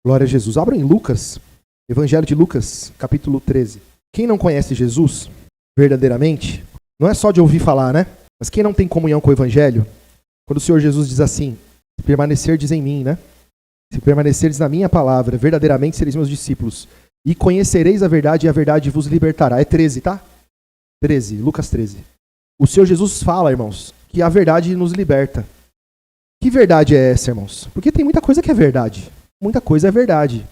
Glória a Jesus. Abra em Lucas, Evangelho de Lucas, capítulo 13. Quem não conhece Jesus verdadeiramente, não é só de ouvir falar, né? Mas quem não tem comunhão com o Evangelho, quando o Senhor Jesus diz assim, se permanecerdes em mim, né? Se permanecerdes na minha palavra, verdadeiramente sereis meus discípulos. E conhecereis a verdade, e a verdade vos libertará. É 13, tá? 13, Lucas 13. O Senhor Jesus fala, irmãos, que a verdade nos liberta. Que verdade é essa, irmãos? Porque tem muita coisa que é verdade. Muita coisa é verdade.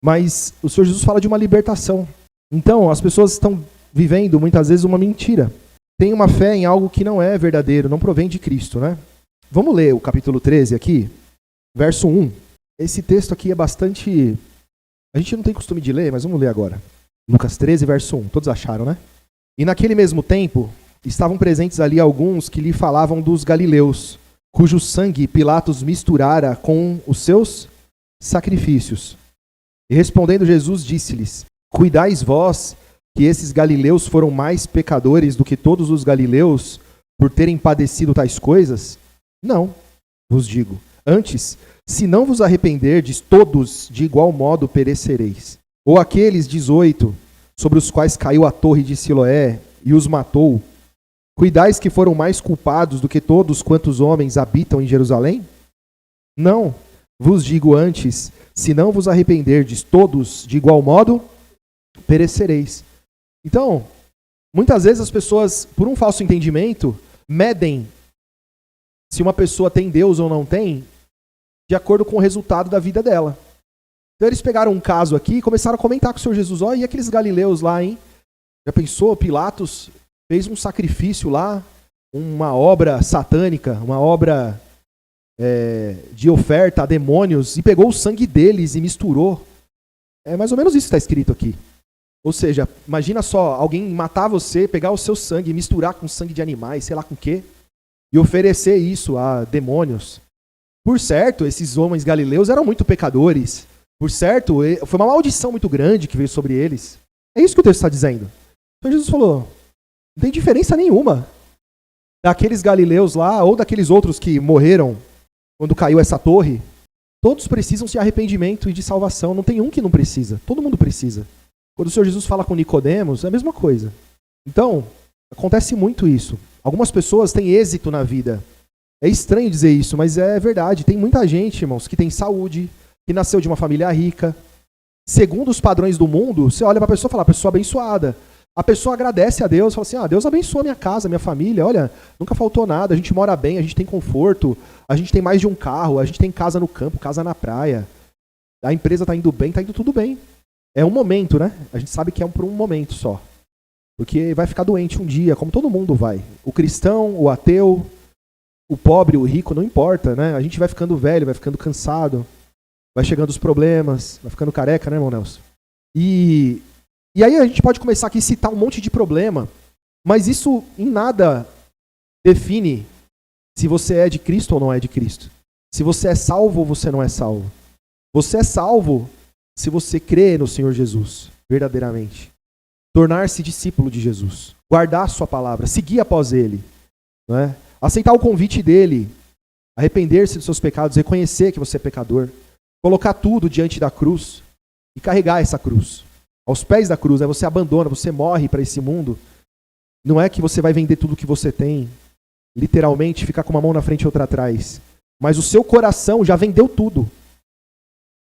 Mas o Senhor Jesus fala de uma libertação. Então, as pessoas estão vivendo, muitas vezes, uma mentira. Tem uma fé em algo que não é verdadeiro, não provém de Cristo, né? Vamos ler o capítulo 13 aqui, verso 1. Esse texto aqui é bastante... A gente não tem costume de ler, mas vamos ler agora. Lucas 13, verso 1. Todos acharam, né? E naquele mesmo tempo, estavam presentes ali alguns que lhe falavam dos galileus, cujo sangue Pilatos misturara com os seus sacrifícios. E respondendo Jesus, disse-lhes, cuidais vós que esses galileus foram mais pecadores do que todos os galileus por terem padecido tais coisas? Não, vos digo. Antes, se não vos arrependerdes, todos de igual modo perecereis. Ou aqueles 18, sobre os quais caiu a torre de Siloé e os matou, cuidais que foram mais culpados do que todos quantos homens habitam em Jerusalém? Não, vos digo antes, se não vos arrependerdes, todos de igual modo perecereis. Então, muitas vezes as pessoas, por um falso entendimento, medem se uma pessoa tem Deus ou não tem, de acordo com o resultado da vida dela. Então eles pegaram um caso aqui e começaram a comentar com o Senhor Jesus, e aqueles galileus lá, hein? Já pensou? Pilatos fez um sacrifício lá, uma obra satânica, uma obra de oferta a demônios, e pegou o sangue deles e misturou. É mais ou menos isso que está escrito aqui. Ou seja, imagina só, alguém matar você, pegar o seu sangue e misturar com sangue de animais, sei lá com o quê, e oferecer isso a demônios. Por certo, esses homens galileus eram muito pecadores. Por certo, foi uma maldição muito grande que veio sobre eles. É isso que o texto está dizendo. Então Jesus falou, não tem diferença nenhuma daqueles galileus lá ou daqueles outros que morreram quando caiu essa torre. Todos precisam de arrependimento e de salvação. Não tem um que não precisa. Todo mundo precisa. Quando o Senhor Jesus fala com Nicodemos, é a mesma coisa. Então, acontece muito isso. Algumas pessoas têm êxito na vida. É estranho dizer isso, mas é verdade. Tem muita gente, irmãos, que tem saúde, que nasceu de uma família rica. Segundo os padrões do mundo, você olha para a pessoa e fala, pessoa abençoada. A pessoa agradece a Deus, fala assim, Deus abençoa minha casa, minha família, olha, nunca faltou nada, a gente mora bem, a gente tem conforto, a gente tem mais de um carro, a gente tem casa no campo, casa na praia, a empresa está indo bem, está indo tudo bem. É um momento, né? A gente sabe que é por um momento só. Porque vai ficar doente um dia, como todo mundo vai. O cristão, o ateu, o pobre, o rico, não importa, né? A gente vai ficando velho, vai ficando cansado, vai chegando os problemas, vai ficando careca, né, irmão Nelson? E aí a gente pode começar aqui a citar um monte de problema, mas isso em nada define se você é de Cristo ou não é de Cristo. Se você é salvo ou você não é salvo. Você é salvo se você crê no Senhor Jesus, verdadeiramente. Tornar-se discípulo de Jesus. Guardar sua palavra, seguir após Ele. Não é? Aceitar o convite dEle. Arrepender-se dos seus pecados, reconhecer que você é pecador. Colocar tudo diante da cruz e carregar essa cruz. Aos pés da cruz, aí você abandona, você morre para esse mundo. Não é que você vai vender tudo que você tem, literalmente ficar com uma mão na frente e outra atrás. Mas o seu coração já vendeu tudo.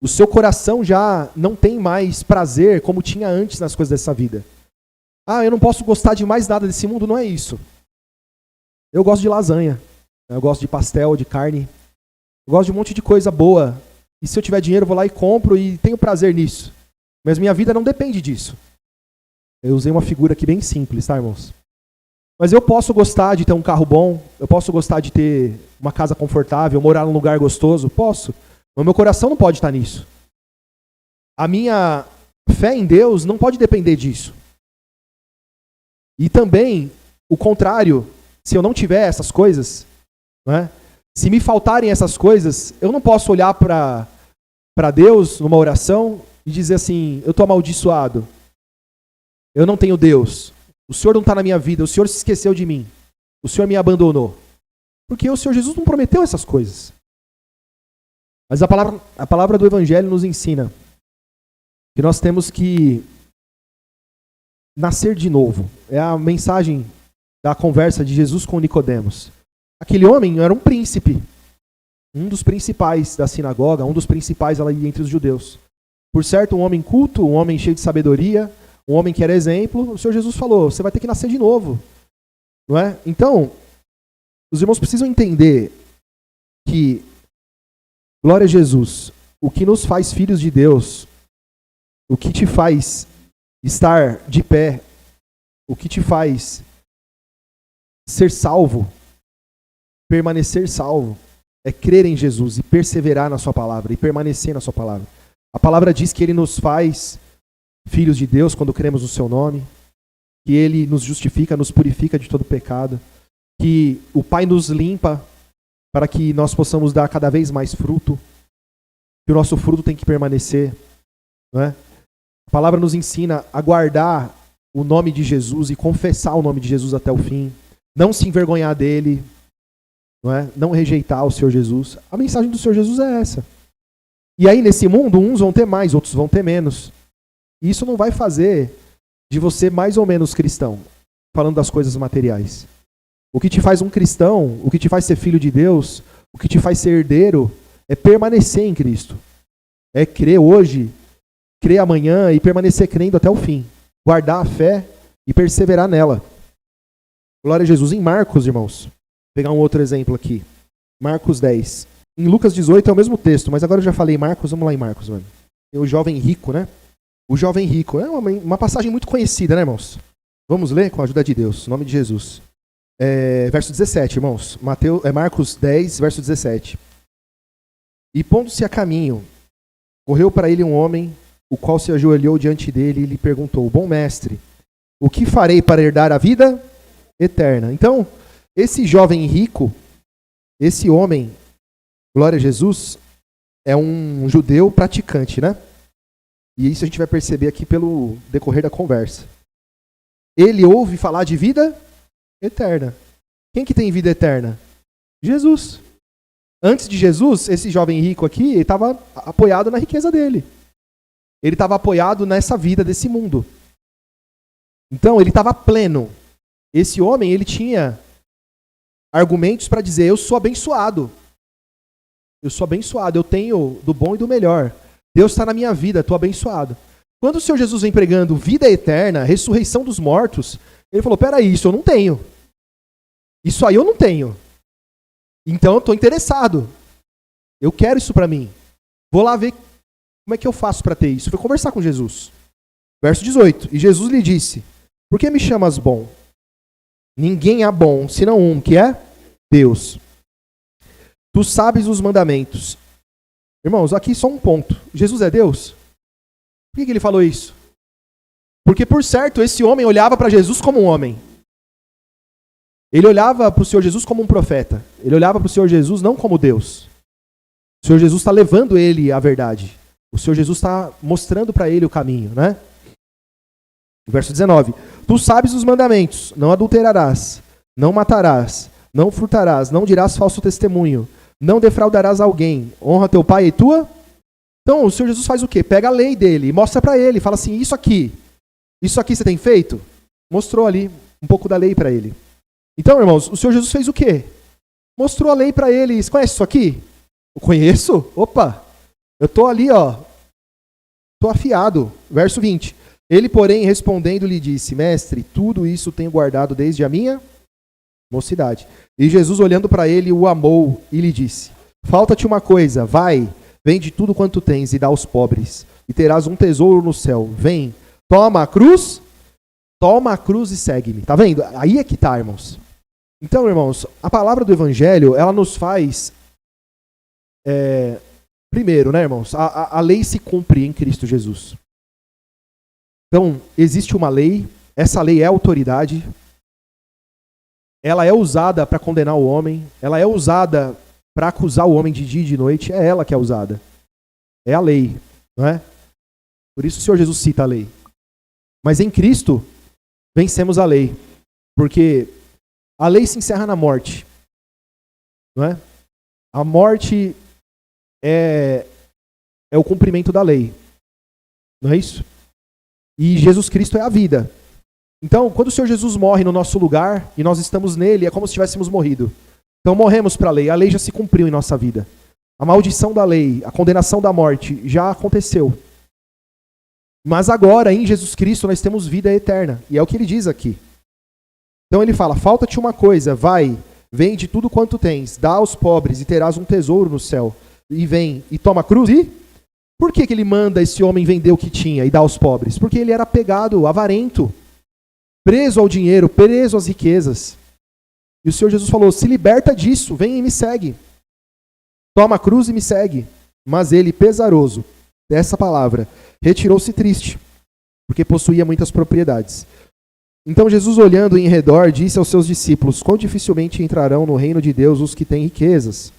O seu coração já não tem mais prazer como tinha antes nas coisas dessa vida. Eu não posso gostar de mais nada desse mundo, não é isso. Eu gosto de lasanha, eu gosto de pastel, de carne, eu gosto de um monte de coisa boa. E se eu tiver dinheiro, eu vou lá e compro e tenho prazer nisso. Mas minha vida não depende disso. Eu usei uma figura aqui bem simples, tá, irmãos? Mas eu posso gostar de ter um carro bom, eu posso gostar de ter uma casa confortável, morar num lugar gostoso, posso. Mas meu coração não pode estar nisso. A minha fé em Deus não pode depender disso. E também, o contrário, se eu não tiver essas coisas, né, se me faltarem essas coisas, eu não posso olhar para Deus numa oração e dizer assim, eu estou amaldiçoado, eu não tenho Deus, o Senhor não está na minha vida, o Senhor se esqueceu de mim, o Senhor me abandonou. Porque o Senhor Jesus não prometeu essas coisas. Mas a palavra do Evangelho nos ensina que nós temos que nascer de novo. É a mensagem da conversa de Jesus com Nicodemos. Aquele homem era um príncipe, um dos principais da sinagoga, um dos principais ali entre os judeus. Por certo, um homem culto, um homem cheio de sabedoria, um homem que era exemplo. O Senhor Jesus falou, você vai ter que nascer de novo. Não é? Então, os irmãos precisam entender que, glória a Jesus, o que nos faz filhos de Deus, o que te faz estar de pé, o que te faz ser salvo, permanecer salvo, é crer em Jesus e perseverar na sua palavra e permanecer na sua palavra. A palavra diz que ele nos faz filhos de Deus quando cremos no seu nome, que ele nos justifica, nos purifica de todo pecado, que o Pai nos limpa para que nós possamos dar cada vez mais fruto, que o nosso fruto tem que permanecer, não é? A palavra nos ensina a guardar o nome de Jesus e confessar o nome de Jesus até o fim, não se envergonhar dele, não é? Não rejeitar o Senhor Jesus. A mensagem do Senhor Jesus é essa. E aí nesse mundo, uns vão ter mais, outros vão ter menos. E isso não vai fazer de você mais ou menos cristão, falando das coisas materiais. O que te faz um cristão, o que te faz ser filho de Deus, o que te faz ser herdeiro, é permanecer em Cristo. É crer hoje, crer amanhã e permanecer crendo até o fim. Guardar a fé e perseverar nela. Glória a Jesus. Em Marcos, irmãos, vou pegar um outro exemplo aqui. Marcos 10. Em Lucas 18 é o mesmo texto, mas agora eu já falei Marcos, vamos lá em Marcos, mano. O jovem rico, né? O jovem rico. É uma passagem muito conhecida, né, irmãos? Vamos ler com a ajuda de Deus, em nome de Jesus. Verso 17, irmãos. Marcos 10, verso 17. E pondo-se a caminho, correu para ele um homem, o qual se ajoelhou diante dele e lhe perguntou: Bom mestre, o que farei para herdar a vida eterna? Então, esse jovem rico, esse homem, glória a Jesus, é um judeu praticante, né? E isso a gente vai perceber aqui pelo decorrer da conversa. Ele ouve falar de vida eterna. Quem que tem vida eterna? Jesus. Antes de Jesus, esse jovem rico aqui, ele estava apoiado na riqueza dele. Ele estava apoiado nessa vida desse mundo. Então, ele estava pleno. Esse homem, ele tinha argumentos para dizer: eu sou abençoado. Eu sou abençoado, eu tenho do bom e do melhor. Deus está na minha vida, estou abençoado. Quando o Senhor Jesus vem pregando vida eterna, ressurreição dos mortos, ele falou: peraí, isso eu não tenho. Isso aí eu não tenho. Então eu estou interessado. Eu quero isso para mim. Vou lá ver como é que eu faço para ter isso. Foi conversar com Jesus. Verso 18. E Jesus lhe disse: Por que me chamas bom? Ninguém é bom, senão um, que é Deus. Tu sabes os mandamentos. Irmãos, aqui só um ponto. Jesus é Deus? Por que ele falou isso? Porque, por certo, esse homem olhava para Jesus como um homem. Ele olhava para o Senhor Jesus como um profeta. Ele olhava para o Senhor Jesus não como Deus. O Senhor Jesus está levando ele à verdade. O Senhor Jesus está mostrando para ele o caminho, né? Verso 19. Tu sabes os mandamentos. Não adulterarás, não matarás, não furtarás, não dirás falso testemunho, não defraudarás alguém, honra teu pai e tua. Então o Senhor Jesus faz o quê? Pega a lei dele e mostra para ele. Fala assim: isso aqui você tem feito? Mostrou ali um pouco da lei para ele. Então, irmãos, o Senhor Jesus fez o quê? Mostrou a lei para ele. Você conhece isso aqui? Eu conheço? Opa! Eu estou ali, ó. Estou afiado. Verso 20. Ele, porém, respondendo, lhe disse: Mestre, tudo isso tenho guardado desde a minha mocidade. E Jesus, olhando para ele, o amou e lhe disse: Falta-te uma coisa, vai, vende tudo quanto tens e dá aos pobres, e terás um tesouro no céu. Vem, toma a cruz e segue-me. Tá vendo? Aí é que tá, irmãos. Então, irmãos, a palavra do Evangelho, ela nos faz... primeiro, né, irmãos? A lei se cumpre em Cristo Jesus. Então, existe uma lei, essa lei é autoridade, ela é usada para condenar o homem, ela é usada para acusar o homem de dia e de noite, é ela que é usada. É a lei, não é? Por isso o Senhor Jesus cita a lei. Mas em Cristo, vencemos a lei, porque a lei se encerra na morte, não é? A morte é o cumprimento da lei. Não é isso? E Jesus Cristo é a vida. Então, quando o Senhor Jesus morre no nosso lugar e nós estamos nele, é como se tivéssemos morrido. Então morremos para a lei já se cumpriu em nossa vida. A maldição da lei, a condenação da morte já aconteceu. Mas agora, em Jesus Cristo, nós temos vida eterna. E é o que ele diz aqui. Então ele fala, falta-te uma coisa, vai, vende tudo quanto tens, dá aos pobres e terás um tesouro no céu. E vem e toma a cruz e... Por que ele manda esse homem vender o que tinha e dar aos pobres? Porque ele era apegado, avarento, preso ao dinheiro, preso às riquezas. E o Senhor Jesus falou, se liberta disso, vem e me segue. Toma a cruz e me segue. Mas ele, pesaroso dessa palavra, retirou-se triste, porque possuía muitas propriedades. Então Jesus, olhando em redor, disse aos seus discípulos, quão dificilmente entrarão no reino de Deus os que têm riquezas.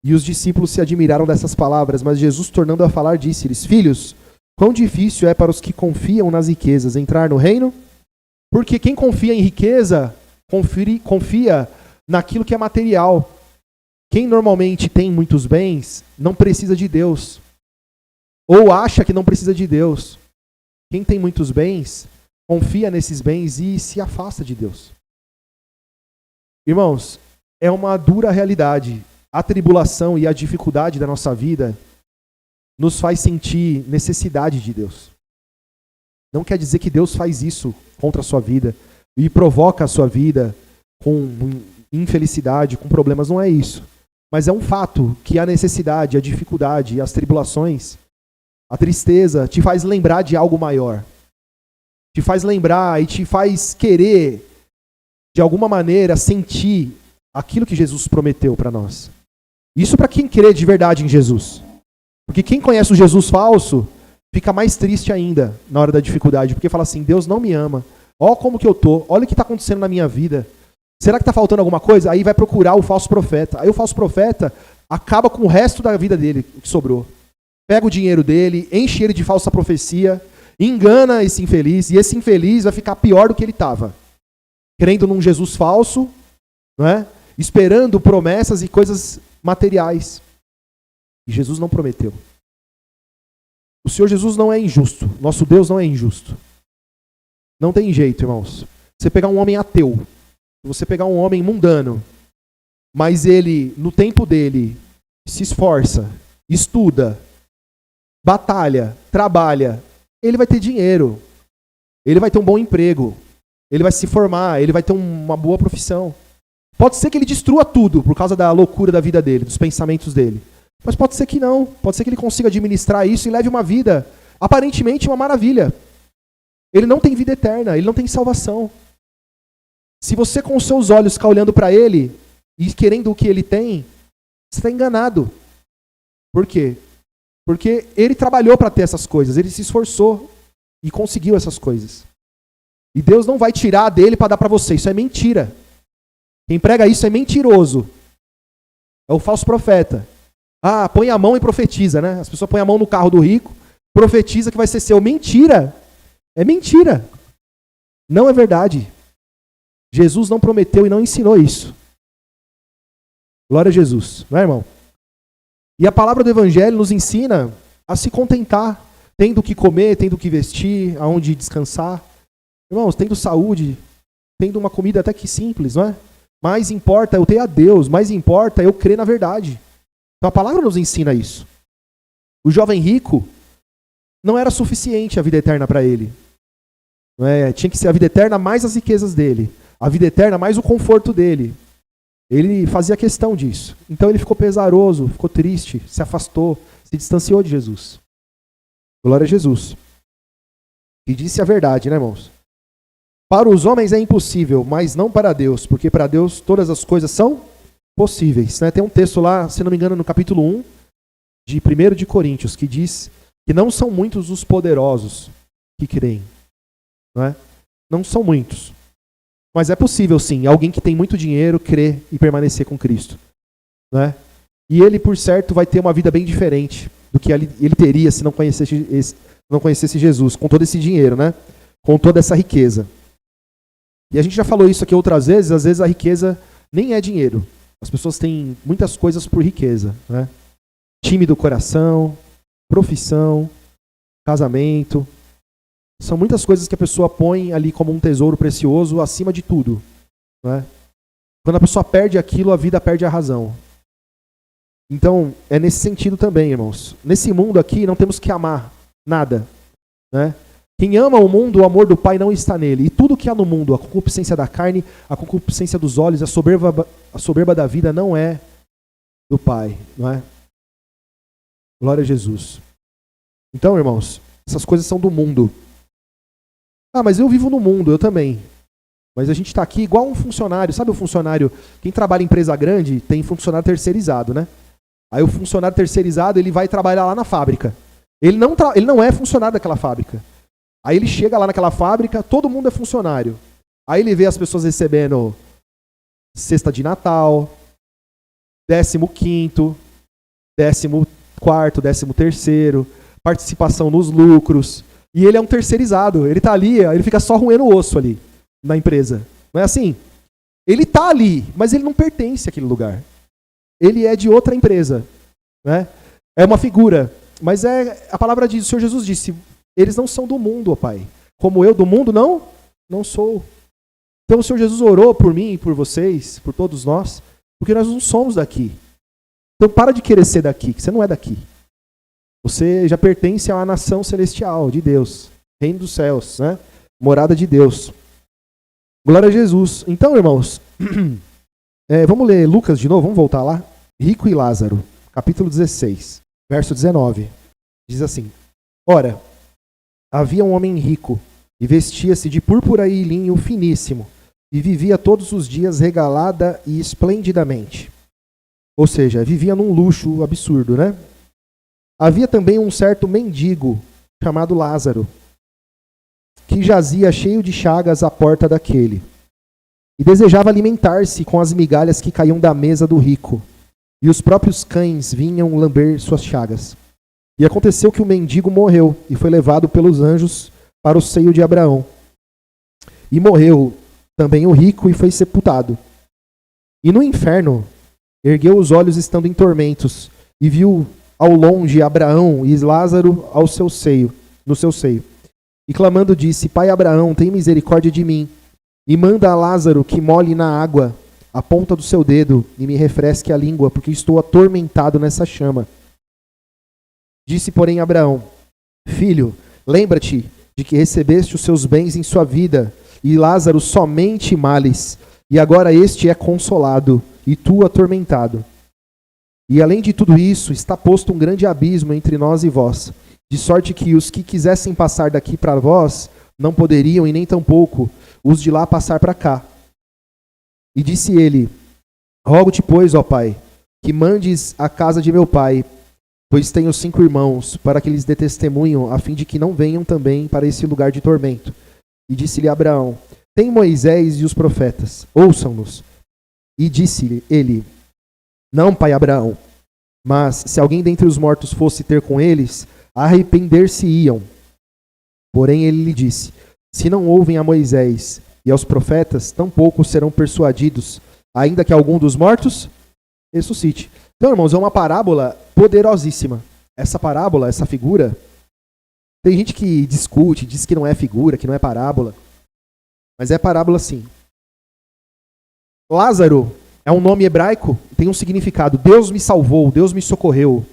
E os discípulos se admiraram dessas palavras, mas Jesus, tornando a falar, disse-lhes, filhos, quão difícil é para os que confiam nas riquezas entrar no reino? Porque quem confia em riqueza, confia naquilo que é material. Quem normalmente tem muitos bens, não precisa de Deus. Ou acha que não precisa de Deus. Quem tem muitos bens, confia nesses bens e se afasta de Deus. Irmãos, é uma dura realidade. A tribulação e a dificuldade da nossa vida nos faz sentir necessidade de Deus. Não quer dizer que Deus faz isso contra a sua vida e provoca a sua vida com infelicidade, com problemas, não é isso. Mas é um fato que a necessidade, a dificuldade, as tribulações, a tristeza te faz lembrar de algo maior. Te faz lembrar e te faz querer, de alguma maneira, sentir aquilo que Jesus prometeu para nós. Isso para quem crê de verdade em Jesus. Porque quem conhece o Jesus falso fica mais triste ainda na hora da dificuldade, porque fala assim, Deus não me ama. Olha como que eu tô, olha o que está acontecendo na minha vida. Será que está faltando alguma coisa? Aí vai procurar o falso profeta. Aí o falso profeta acaba com o resto da vida dele, o que sobrou. Pega o dinheiro dele, enche ele de falsa profecia, engana esse infeliz, e esse infeliz vai ficar pior do que ele estava. Crendo num Jesus falso, não é? Esperando promessas e coisas materiais. E Jesus não prometeu. O Senhor Jesus não é injusto. Nosso Deus não é injusto. Não tem jeito, irmãos. Você pegar um homem ateu, você pegar um homem mundano, mas ele, no tempo dele, se esforça, estuda, batalha, trabalha, ele vai ter dinheiro, ele vai ter um bom emprego, ele vai se formar, ele vai ter uma boa profissão. Pode ser que ele destrua tudo por causa da loucura da vida dele, dos pensamentos dele. Mas pode ser que não. Pode ser que ele consiga administrar isso e leve uma vida, aparentemente uma maravilha. Ele não tem vida eterna, ele não tem salvação. Se você com os seus olhos ficar olhando para ele e querendo o que ele tem, você está enganado. Por quê? Porque ele trabalhou para ter essas coisas, ele se esforçou e conseguiu essas coisas. E Deus não vai tirar dele para dar para você, isso é mentira. Quem prega isso é mentiroso. É o falso profeta. Ah, põe a mão e profetiza, né? As pessoas põem a mão no carro do rico, profetiza que vai ser seu. Mentira! É mentira. Não é verdade. Jesus não prometeu e não ensinou isso. Glória a Jesus. Não é, irmão? E a palavra do Evangelho nos ensina a se contentar, tendo o que comer, tendo o que vestir, aonde descansar. Irmãos, tendo saúde, tendo uma comida até que simples, não é? Mais importa eu ter a Deus, mais importa eu crer na verdade. Então a palavra nos ensina isso. O jovem rico não era suficiente a vida eterna para ele. Não é? Tinha que ser a vida eterna mais as riquezas dele. A vida eterna mais o conforto dele. Ele fazia questão disso. Então ele ficou pesaroso, ficou triste, se afastou, se distanciou de Jesus. Glória a Jesus. E disse a verdade, né, irmãos? Para os homens é impossível, mas não para Deus, porque para Deus todas as coisas são possíveis. Né? Tem um texto lá, se não me engano, no capítulo 1 de 1 de Coríntios, que diz que não são muitos os poderosos que creem. Não é? Não são muitos. Mas é possível, sim, alguém que tem muito dinheiro crer e permanecer com Cristo. Não é? E ele, por certo, vai ter uma vida bem diferente do que ele teria se não conhecesse Jesus, com todo esse dinheiro, né? Com toda essa riqueza. E a gente já falou isso aqui outras vezes, às vezes a riqueza nem é dinheiro. As pessoas têm muitas coisas por riqueza, né? time do coração, profissão, casamento. São muitas coisas que a pessoa põe ali como um tesouro precioso acima de tudo. Não é? Quando a pessoa perde aquilo, a vida perde a razão. Então, é nesse sentido também, irmãos. Nesse mundo aqui, não temos que amar nada. Né? Quem ama o mundo, o amor do Pai não está nele. E tudo que há no mundo, a concupiscência da carne, a concupiscência dos olhos, a soberba da vida não é do Pai. Não é? Glória a Jesus. Então, irmãos, essas coisas são do mundo. Ah, mas eu vivo no mundo, eu também. Mas a gente está aqui igual um funcionário. Sabe o funcionário? Quem trabalha em empresa grande tem funcionário terceirizado, né? Aí o funcionário terceirizado, ele vai trabalhar lá na fábrica. Ele não é funcionário daquela fábrica. Aí ele chega lá naquela fábrica, todo mundo é funcionário. Aí ele vê as pessoas recebendo cesta de Natal, 15º, 14º, 13º, participação nos lucros. E ele é um terceirizado. Ele está ali, ele fica só roendo o osso ali na empresa. Não é assim? Ele está ali, mas ele não pertence àquele lugar. Ele é de outra empresa. Né? É uma figura. Mas a palavra diz, o Senhor Jesus disse, eles não são do mundo, ó Pai. Como eu do mundo não sou. Então o Senhor Jesus orou por mim e por vocês, por todos nós, porque nós não somos daqui. Então para de querer ser daqui, que você não é daqui. Você já pertence a uma nação celestial de Deus, reino dos céus, né? Morada de Deus. Glória a Jesus. Então, irmãos, vamos ler Lucas de novo, vamos voltar lá. Rico e Lázaro, capítulo 16, verso 19. Diz assim: Ora, havia um homem rico, e vestia-se de púrpura e linho finíssimo, e vivia todos os dias regalada e esplendidamente. Ou seja, vivia num luxo absurdo, né? Havia também um certo mendigo, chamado Lázaro, que jazia cheio de chagas à porta daquele, e desejava alimentar-se com as migalhas que caíam da mesa do rico, e os próprios cães vinham lamber suas chagas. E aconteceu que o mendigo morreu, e foi levado pelos anjos para o seio de Abraão. E morreu também o rico, e foi sepultado. E no inferno, ergueu os olhos estando em tormentos, e viu ao longe Abraão e Lázaro no seu seio. E clamando disse: Pai Abraão, tem misericórdia de mim, e manda a Lázaro que molhe na água a ponta do seu dedo, e me refresque a língua, porque estou atormentado nessa chama. Disse, porém, Abraão: Filho, lembra-te de que recebeste os seus bens em sua vida, e Lázaro somente males, e agora este é consolado, e tu atormentado. E além de tudo isso, está posto um grande abismo entre nós e vós, de sorte que os que quisessem passar daqui para vós, não poderiam, e nem tampouco os de lá passar para cá. E disse ele: Rogo-te, pois, ó Pai, que mandes a casa de meu pai, pois tenho 5 irmãos, para que lhes dê testemunho, a fim de que não venham também para esse lugar de tormento. E disse-lhe Abraão: Tem Moisés e os profetas, ouçam-nos. E disse-lhe ele: Não, pai Abraão, mas se alguém dentre os mortos fosse ter com eles, arrepender-se-iam. Porém ele lhe disse: Se não ouvem a Moisés e aos profetas, tampouco serão persuadidos, ainda que algum dos mortos ressuscite. Então, irmãos, é uma parábola poderosíssima. Essa parábola, essa figura, tem gente que discute, diz que não é figura, que não é parábola, mas é parábola sim. Lázaro é um nome hebraico, tem um significado: Deus me salvou, Deus me socorreu.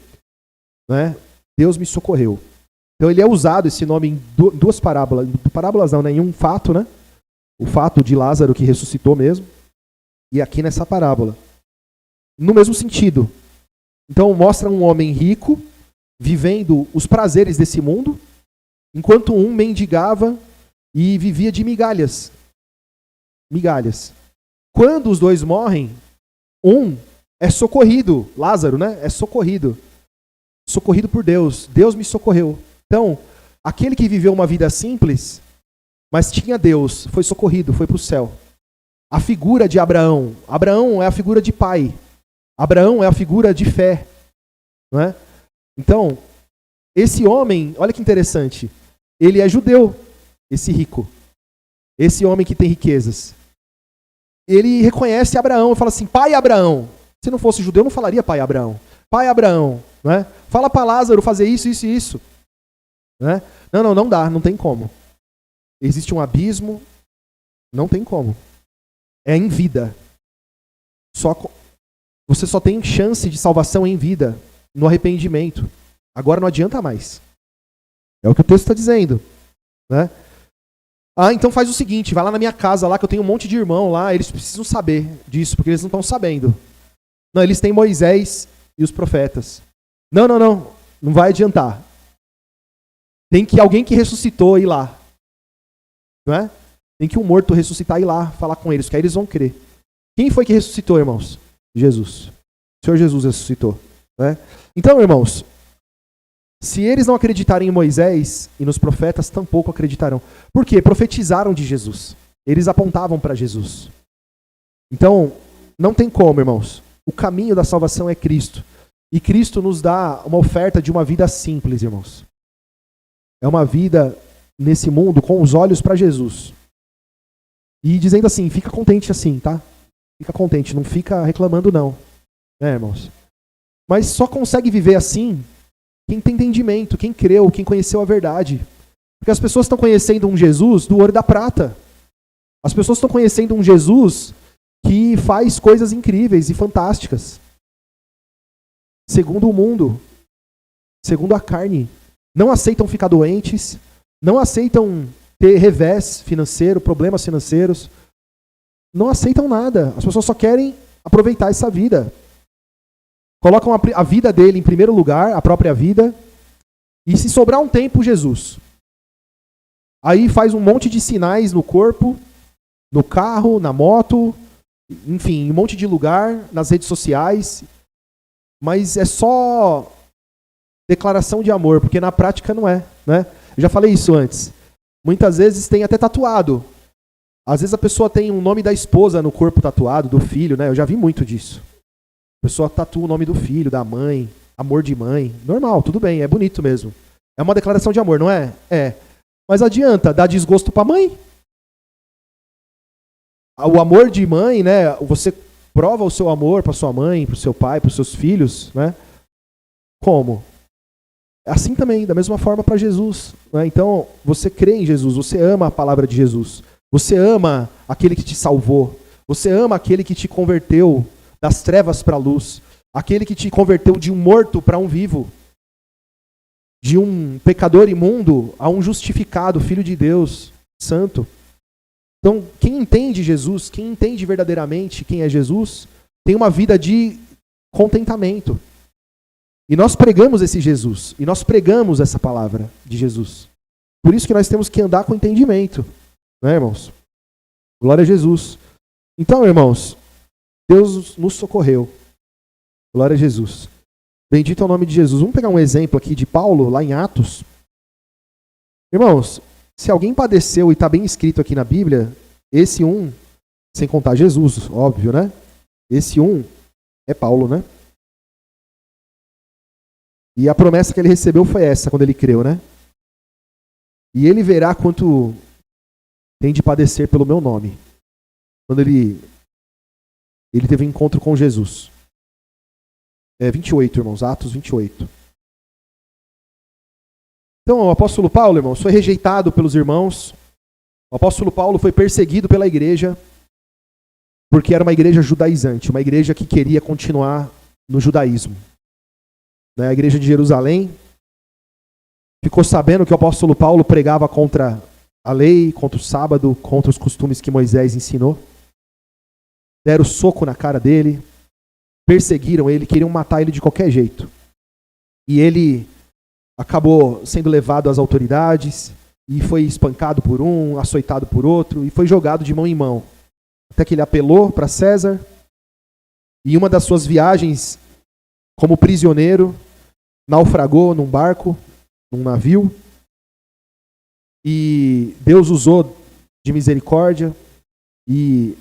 Né? Deus me socorreu. Então ele é usado, esse nome, em duas parábolas. Parábolas não, né? Em um fato, né? O fato de Lázaro que ressuscitou mesmo. E aqui nessa parábola. No mesmo sentido. Então mostra um homem rico, vivendo os prazeres desse mundo, enquanto um mendigava e vivia de migalhas. Migalhas. Quando os dois morrem, um é socorrido, Lázaro, né? É socorrido. Socorrido por Deus. Deus me socorreu. Então, aquele que viveu uma vida simples, mas tinha Deus, foi socorrido, foi para o céu. A figura de Abraão. Abraão é a figura de pai. Abraão é a figura de fé. Não é? Então, esse homem, olha que interessante, ele é judeu, esse rico. Esse homem que tem riquezas. Ele reconhece Abraão e fala assim: Pai Abraão. Se não fosse judeu, não falaria pai Abraão. Pai Abraão, Né? Fala para Lázaro fazer isso, isso e isso. Né? Não dá, não tem como. Existe um abismo, não tem como. É em vida. Você só tem chance de salvação em vida, no arrependimento. Agora não adianta mais. É o que o texto está dizendo. Né? Então faz o seguinte, vai lá na minha casa, lá que eu tenho um monte de irmão lá, eles precisam saber disso, porque eles não estão sabendo. Não, eles têm Moisés e os profetas. Não vai adiantar. Tem que alguém que ressuscitou ir lá. Não é? Tem que um morto ressuscitar e ir lá falar com eles, que aí eles vão crer. Quem foi que ressuscitou, irmãos? Jesus. O Senhor Jesus ressuscitou. Né? Então, irmãos, se eles não acreditarem em Moisés e nos profetas, tampouco acreditarão. Por quê? Profetizaram de Jesus. Eles apontavam para Jesus. Então, não tem como, irmãos. O caminho da salvação é Cristo. E Cristo nos dá uma oferta de uma vida simples, irmãos. É uma vida nesse mundo com os olhos para Jesus. E dizendo assim, fica contente assim, tá? Fica contente, não fica reclamando não. Irmãos? Mas só consegue viver assim quem tem entendimento, quem creu, quem conheceu a verdade. Porque as pessoas estão conhecendo um Jesus do ouro e da prata. As pessoas estão conhecendo um Jesus que faz coisas incríveis e fantásticas. Segundo o mundo, segundo a carne. Não aceitam ficar doentes, não aceitam ter revés financeiro, problemas financeiros. Não aceitam nada. As pessoas só querem aproveitar essa vida. Colocam a vida dele em primeiro lugar, a própria vida, e se sobrar um tempo, Jesus. Aí faz um monte de sinais no corpo, no carro, na moto, enfim, em um monte de lugar, nas redes sociais, mas é só declaração de amor, porque na prática não é, né? Eu já falei isso antes. Muitas vezes tem até tatuado. Às vezes a pessoa tem o nome da esposa no corpo tatuado, do filho, né? Eu já vi muito disso. A pessoa tatua o nome do filho, da mãe, amor de mãe. Normal, tudo bem, é bonito mesmo. É uma declaração de amor, não é? É. Mas adianta dar desgosto para a mãe? O amor de mãe, né? Você prova o seu amor para sua mãe, para o seu pai, para os seus filhos, né? Como? Assim também, da mesma forma para Jesus. Né? Então, você crê em Jesus, você ama a palavra de Jesus. Você ama aquele que te salvou. Você ama aquele que te converteu das trevas para a luz. Aquele que te converteu de um morto para um vivo. De um pecador imundo a um justificado, filho de Deus, santo. Então, quem entende Jesus, quem entende verdadeiramente quem é Jesus, tem uma vida de contentamento. E nós pregamos esse Jesus. E nós pregamos essa palavra de Jesus. Por isso que nós temos que andar com entendimento. Né, irmãos? Glória a Jesus. Então, irmãos, Deus nos socorreu. Glória a Jesus. Bendito é o nome de Jesus. Vamos pegar um exemplo aqui de Paulo, lá em Atos. Irmãos, se alguém padeceu e está bem escrito aqui na Bíblia, esse um, sem contar Jesus, óbvio, né? Esse um é Paulo, né? E a promessa que ele recebeu foi essa, quando ele creu, né? E ele verá quanto tem de padecer pelo meu nome. Quando ele teve um encontro com Jesus. 28, irmãos, Atos 28. Então, o apóstolo Paulo, irmãos, foi rejeitado pelos irmãos. O apóstolo Paulo foi perseguido pela igreja, porque era uma igreja judaizante, uma igreja que queria continuar no judaísmo. A igreja de Jerusalém ficou sabendo que o apóstolo Paulo pregava contra a lei, contra o sábado, contra os costumes que Moisés ensinou. Deram soco na cara dele, perseguiram ele, queriam matar ele de qualquer jeito. E ele acabou sendo levado às autoridades e foi espancado por um, açoitado por outro e foi jogado de mão em mão. Até que ele apelou para César e uma das suas viagens como prisioneiro naufragou num barco, num navio, e Deus usou de misericórdia, e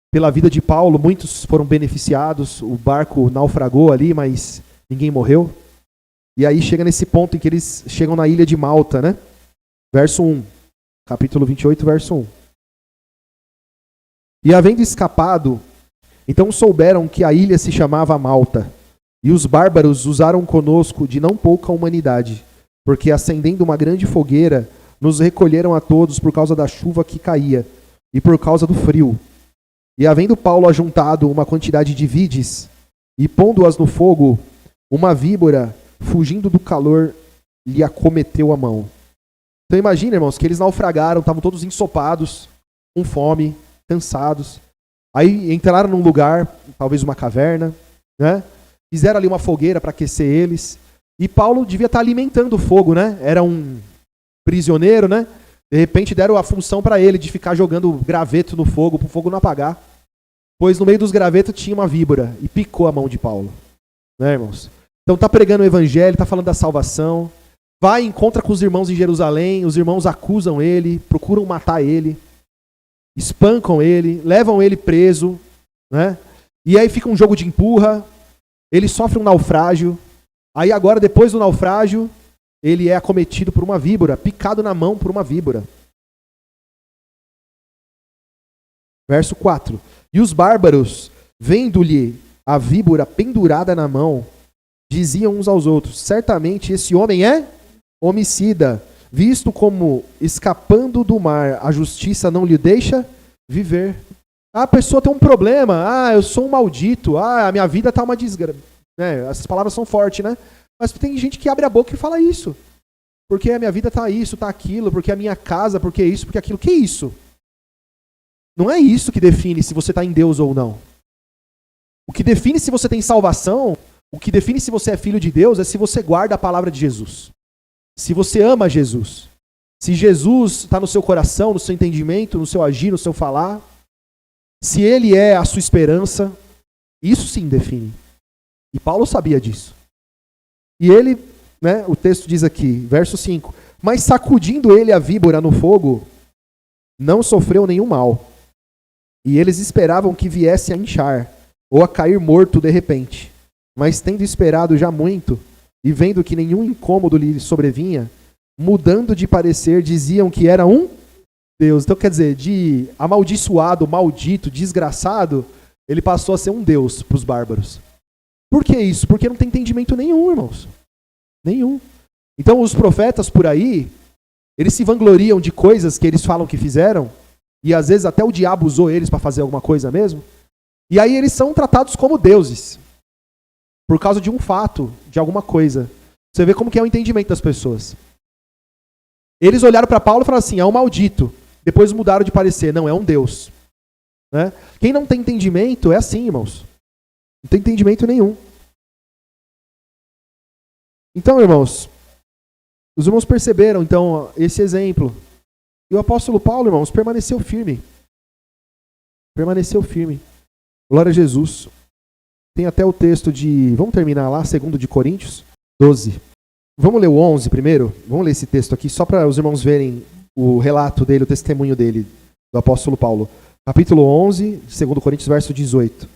pela vida de Paulo muitos foram beneficiados, o barco naufragou ali, mas ninguém morreu. E aí chega nesse ponto em que eles chegam na ilha de Malta, né? Verso 1, capítulo 28, verso 1. E havendo escapado, então souberam que a ilha se chamava Malta, E os bárbaros usaram conosco de não pouca humanidade, porque acendendo uma grande fogueira, nos recolheram a todos por causa da chuva que caía e por causa do frio. E havendo Paulo ajuntado uma quantidade de vides e pondo-as no fogo, uma víbora, fugindo do calor, lhe acometeu a mão. Então imagina, irmãos, que eles naufragaram, estavam todos ensopados, com fome, cansados. Aí entraram num lugar, talvez uma caverna, né? Fizeram ali uma fogueira para aquecer eles. E Paulo devia estar alimentando o fogo, né? Era um prisioneiro, né? De repente deram a função para ele de ficar jogando graveto no fogo, para o fogo não apagar. Pois no meio dos gravetos tinha uma víbora e picou a mão de Paulo. Né, irmãos? Então tá pregando o evangelho, tá falando da salvação. Vai, encontra com os irmãos em Jerusalém, os irmãos acusam ele, procuram matar ele, espancam ele, levam ele preso, né? E aí fica um jogo de empurra, ele sofre um naufrágio, aí agora, depois do naufrágio, ele é acometido por uma víbora, picado na mão por uma víbora. Verso 4. E os bárbaros, vendo-lhe a víbora pendurada na mão, diziam uns aos outros, certamente esse homem é homicida, visto como escapando do mar, a justiça não lhe deixa viver. A pessoa tem um problema, eu sou um maldito, a minha vida está uma desgraça. Né? Essas palavras são fortes, né? Mas tem gente que abre a boca e fala isso. Porque a minha vida está isso, está aquilo, porque a minha casa, porque isso, porque aquilo. Que isso? Não é isso que define se você está em Deus ou não. O que define se você tem salvação, o que define se você é filho de Deus, é se você guarda a palavra de Jesus. Se você ama Jesus. Se Jesus está no seu coração, no seu entendimento, no seu agir, no seu falar. Se Ele é a sua esperança, isso sim define. E Paulo sabia disso. E ele, né, o texto diz aqui, verso 5, mas sacudindo ele a víbora no fogo, não sofreu nenhum mal. E eles esperavam que viesse a inchar, ou a cair morto de repente. Mas tendo esperado já muito, e vendo que nenhum incômodo lhe sobrevinha, mudando de parecer, diziam que era um Deus. Então quer dizer, de amaldiçoado, maldito, desgraçado, ele passou a ser um Deus para os bárbaros. Por que isso? Porque não tem entendimento nenhum, irmãos. Nenhum. Então os profetas por aí, eles se vangloriam de coisas que eles falam que fizeram, e às vezes até o diabo usou eles para fazer alguma coisa mesmo, e aí eles são tratados como deuses, por causa de um fato, de alguma coisa. Você vê como que é o entendimento das pessoas. Eles olharam para Paulo e falaram assim, é um maldito. Depois mudaram de parecer, não, é um Deus. Né? Quem não tem entendimento é assim, irmãos. Não tem entendimento nenhum. Então, irmãos, os irmãos perceberam, então, esse exemplo. E o apóstolo Paulo, irmãos, permaneceu firme. Permaneceu firme. Glória a Jesus. Tem até o texto de... Vamos terminar lá, 2 de Coríntios 12. Vamos ler o 11 primeiro? Vamos ler esse texto aqui, só para os irmãos verem o relato dele, o testemunho dele, do apóstolo Paulo. Capítulo 11, 2 Coríntios, verso 18.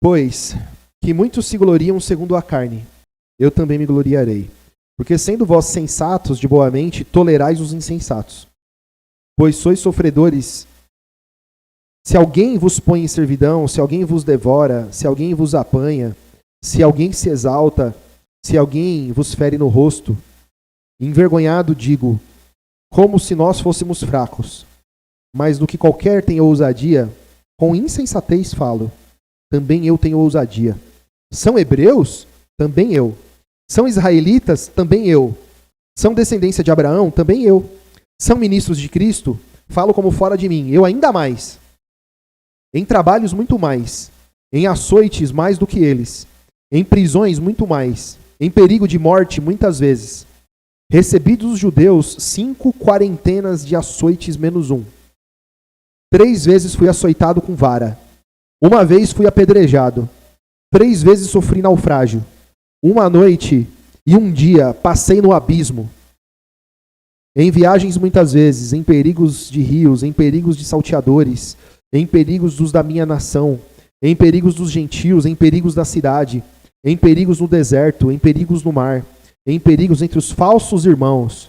Pois que muitos se gloriam segundo a carne, eu também me gloriarei. Porque sendo vós sensatos de boa mente, tolerais os insensatos. Pois sois sofredores. Se alguém vos põe em servidão, se alguém vos devora, se alguém vos apanha, se alguém se exalta, se alguém vos fere no rosto, envergonhado digo, como se nós fôssemos fracos. Mas do que qualquer tenha ousadia, com insensatez falo. Também eu tenho ousadia. São hebreus? Também eu. São israelitas? Também eu. São descendência de Abraão? Também eu. São ministros de Cristo? Falo como fora de mim, eu ainda mais. Em trabalhos muito mais. Em açoites mais do que eles. Em prisões muito mais. Em perigo de morte muitas vezes. Recebi dos judeus 5 quarentenas de açoites menos 1. 3 vezes fui açoitado com vara. 1 vez fui apedrejado. 3 vezes sofri naufrágio. 1 noite e 1 dia passei no abismo. Em viagens muitas vezes, em perigos de rios, em perigos de salteadores, em perigos dos da minha nação, em perigos dos gentios, em perigos da cidade, em perigos no deserto, em perigos no mar, em perigos entre os falsos irmãos,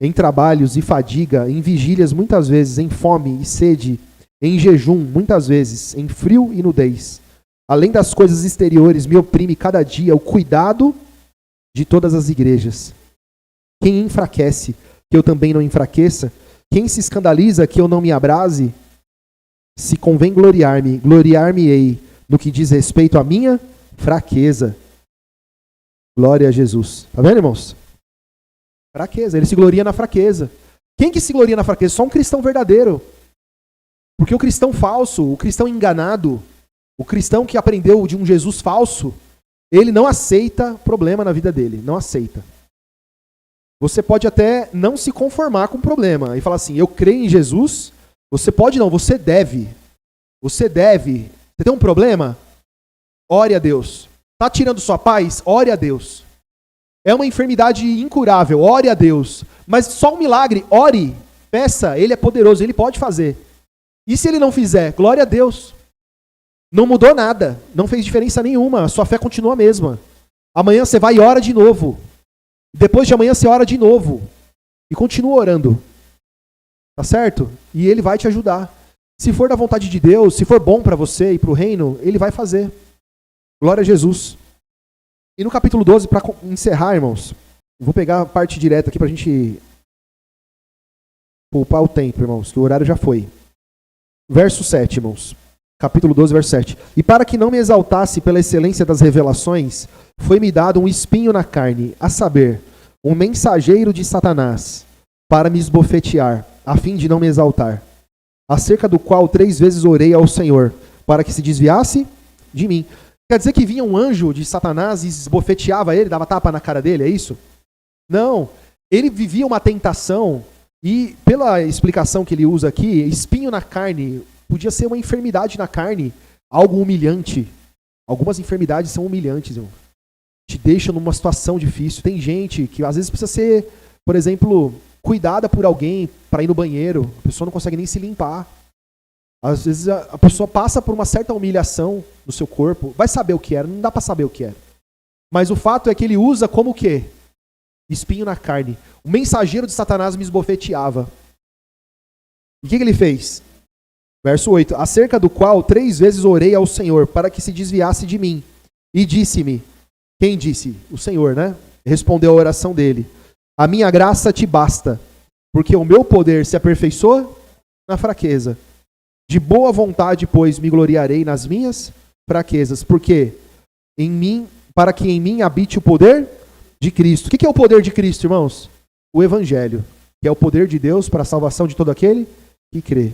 em trabalhos e fadiga, em vigílias muitas vezes, em fome e sede, em jejum muitas vezes, em frio e nudez. além das coisas exteriores, me oprime cada dia o cuidado de todas as igrejas. Quem enfraquece, que eu também não enfraqueça? Quem se escandaliza, que eu não me abrase? Se convém gloriar-me, gloriar-me-ei no que diz respeito à minha fraqueza. Glória a Jesus. Tá vendo, irmãos? Fraqueza, ele se gloria na fraqueza. Quem que se gloria na fraqueza? Só um cristão verdadeiro. Porque o cristão falso, o cristão enganado, o cristão que aprendeu de um Jesus falso, ele não aceita problema na vida dele, não aceita. Você pode até não se conformar com o problema e falar assim, eu creio em Jesus. Você pode não, você deve. Você deve. Você tem um problema? Ore a Deus. Está tirando sua paz? Ore a Deus. É uma enfermidade incurável, ore a Deus. Mas só um milagre, ore, peça, Ele é poderoso, Ele pode fazer. E se Ele não fizer? Glória a Deus. Não mudou nada, não fez diferença nenhuma, a sua fé continua a mesma. Amanhã você vai e ora de novo. Depois de amanhã você ora de novo. E continua orando. Tá certo? E Ele vai te ajudar. Se for da vontade de Deus, se for bom para você e para o reino, Ele vai fazer. Glória a Jesus. E no capítulo 12, para encerrar, irmãos, vou pegar a parte direta aqui para a gente poupar o tempo, irmãos, que o horário já foi. Verso 7, irmãos. Capítulo 12, verso 7. E para que não me exaltasse pela excelência das revelações, foi-me dado um espinho na carne, a saber, um mensageiro de Satanás, para me esbofetear, a fim de não me exaltar. Acerca do qual 3 vezes orei ao Senhor, para que se desviasse de mim. Quer dizer que vinha um anjo de Satanás e esbofeteava ele, dava tapa na cara dele, é isso? Não. Ele vivia uma tentação e, pela explicação que ele usa aqui, espinho na carne, podia ser uma enfermidade na carne, algo humilhante. Algumas enfermidades são humilhantes, irmão. Te deixam numa situação difícil. Tem gente que às vezes precisa ser, por exemplo, cuidada por alguém para ir no banheiro. A pessoa não consegue nem se limpar. Às vezes a pessoa passa por uma certa humilhação no seu corpo. Vai saber o que era, não dá para saber o que era. Mas o fato é que ele usa como o quê? Espinho na carne. O mensageiro de Satanás me esbofeteava. E o que ele fez? Verso 8. Acerca do qual 3 vezes orei ao Senhor para que se desviasse de mim. E disse-me. Quem disse? O Senhor, né? Respondeu a oração dele. A minha graça te basta, porque o meu poder se aperfeiçoa na fraqueza. De boa vontade, pois, me gloriarei nas minhas fraquezas, porque para que em mim habite o poder de Cristo. O que é o poder de Cristo, irmãos? O Evangelho, que é o poder de Deus para a salvação de todo aquele que crê.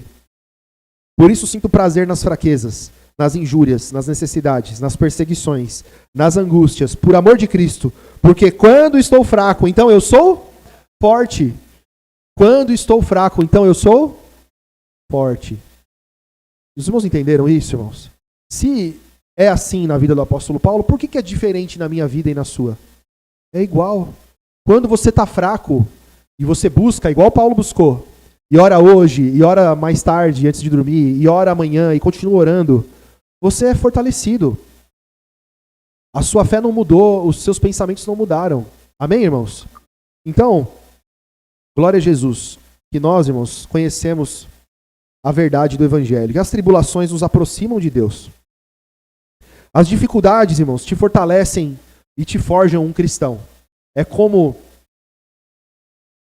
Por isso sinto prazer nas fraquezas, nas injúrias, nas necessidades, nas perseguições, nas angústias, por amor de Cristo, porque quando estou fraco, então eu sou forte. Quando estou fraco, então eu sou forte. Os irmãos entenderam isso, irmãos? Se é assim na vida do apóstolo Paulo, por que é diferente na minha vida e na sua? É igual. Quando você está fraco e você busca, igual Paulo buscou, e ora hoje, e ora mais tarde antes de dormir, e ora amanhã, e continua orando, você é fortalecido. A sua fé não mudou, os seus pensamentos não mudaram. Amém, irmãos? Então, glória a Jesus, que nós, irmãos, conhecemos a verdade do Evangelho, que as tribulações nos aproximam de Deus. As dificuldades, irmãos, te fortalecem e te forjam um cristão. É como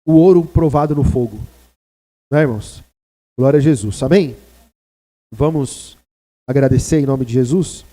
o ouro provado no fogo. Né, irmãos? Glória a Jesus. Amém? Vamos agradecer em nome de Jesus?